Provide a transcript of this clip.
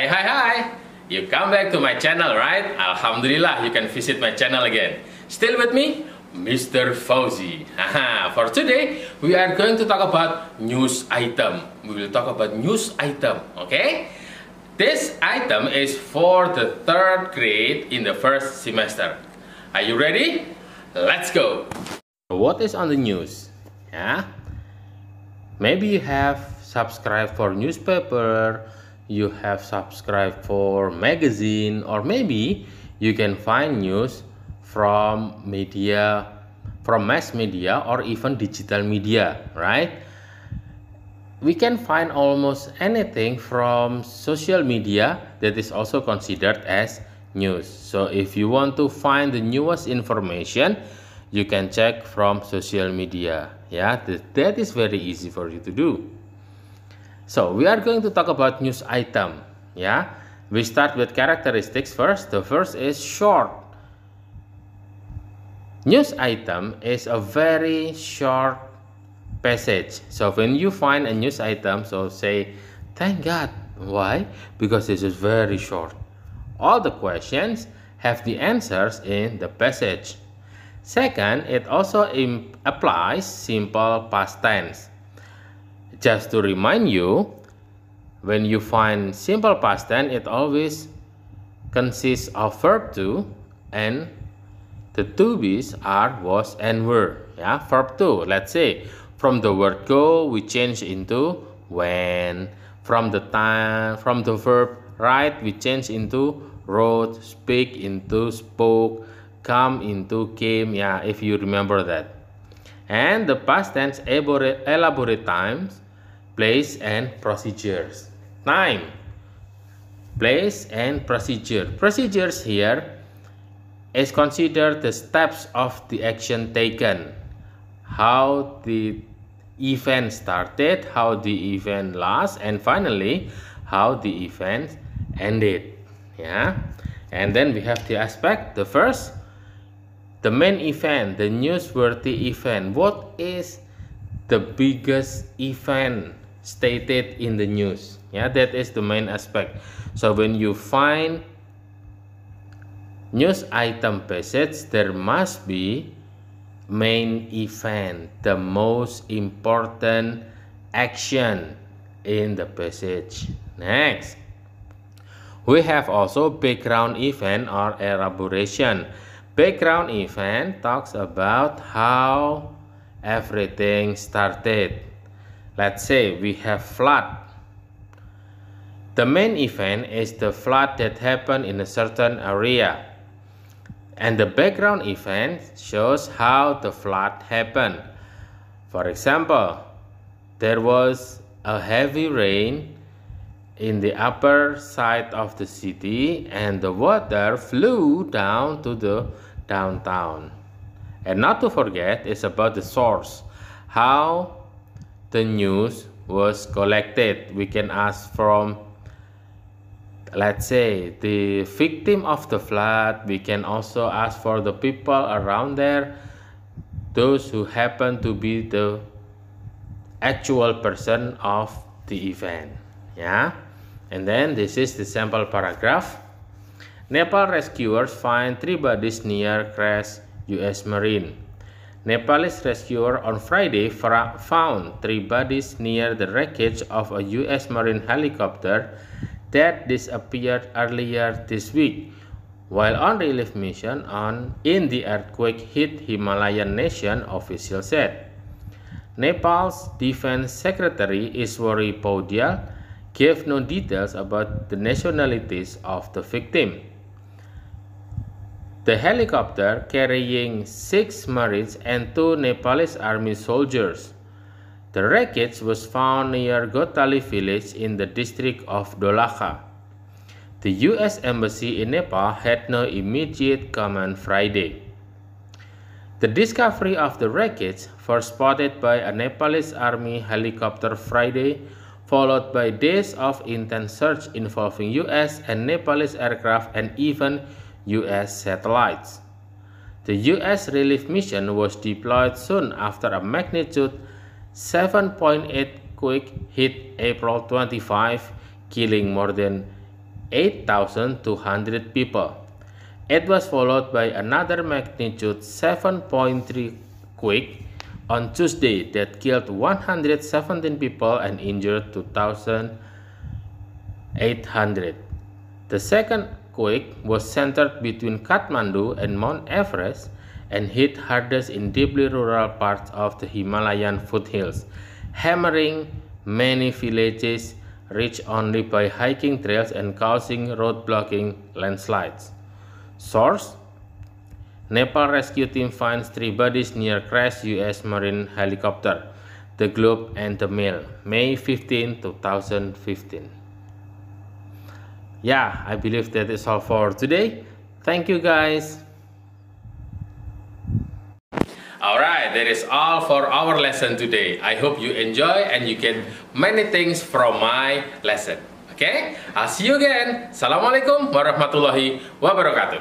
Hi! You come back to my channel, right? Alhamdulillah, you can visit my channel again. Still with me? Mr. Fauzi. For today, we are going to talk about news item. We will talk about news item, okay? This item is for the 3rd grade in the 1st semester. Are you ready? Let's go! What is on the news? Yeah? Maybe you have subscribed for newspaper, you have subscribed for magazine, or maybe you can find news from media, from mass media or even digital media, right? We can find almost anything from social media that is also considered as news. So if you want to find the newest information, you can check from social media. Yeah, that is very easy for you to do. So we are going to talk about news item. Yeah, we start with characteristics first. The first is short. News item is a very short passage. So when you find a news item, so say, thank God. Why? Because this is very short. All the questions have the answers in the passage. Second, it also applies simple past tense. Just to remind you, when you find simple past tense, it always consists of verb to, and the to be's are was and were. Yeah, verb to. Let's say from the word go, we change into went. From the verb write, we change into wrote. Speak into spoke. Come into came. Yeah, if you remember that. And the past tense elaborate times, place and procedures. Time, place and procedure. Procedures here is considered the steps of the action taken, how the event started, how the event lasts, and finally how the event ended. Yeah, and then we have the aspect. The first, the main event, the newsworthy event. What is the biggest event stated in the news? Yeah, that is the main aspect. So when you find news item passage, there must be main event, the most important action in the passage. Next, we have also background event or elaboration. Background event talks about how everything started. Let's say we have flood. The main event is the flood that happened in a certain area, and the background event shows how the flood happened. For example, there was a heavy rain in the upper side of the city and the water flew down to the downtown. And not to forget, it's about the source, how the news was collected. We can ask from, let's say, the victim of the flood. We can also ask for the people around there, those who happen to be the actual person of the event. Yeah, and then this is the sample paragraph. Nepal rescuers find 3 bodies near crash US Marine. Nepalese rescuers on Friday found 3 bodies near the wreckage of a US Marine helicopter that disappeared earlier this week while on relief mission in the earthquake-hit Himalayan nation, officials said. Nepal's Defense Secretary Iswari Paudyal gave no details about the nationalities of the victim. The helicopter carrying 6 Marines and 2 Nepalese army soldiers. The wreckage was found near Gotali village in the district of Dolakha. The U.S. Embassy in Nepal had no immediate comment Friday. The discovery of the wreckage, first spotted by a Nepalese army helicopter Friday, followed by days of intense search involving U.S. and Nepalese aircraft and even U.S. satellites. The U.S. relief mission was deployed soon after a magnitude 7.8 quake hit April 25, killing more than 8,200 people. It was followed by another magnitude 7.3 quake on Tuesday that killed 117 people and injured 2,800. The second quake was centered between Kathmandu and Mount Everest and hit hardest in deeply rural parts of the Himalayan foothills, hammering many villages reached only by hiking trails and causing road-blocking landslides. Source: Nepal rescue team finds 3 bodies near crashed U.S. Marine helicopter. The Globe and the Mail, May 15, 2015. Yeah, I believe that is all for today. Thank you guys. Alright, that is all for our lesson today. I hope you enjoy and you get many things from my lesson. Okay, I'll see you again. Assalamualaikum warahmatullahi wabarakatuh.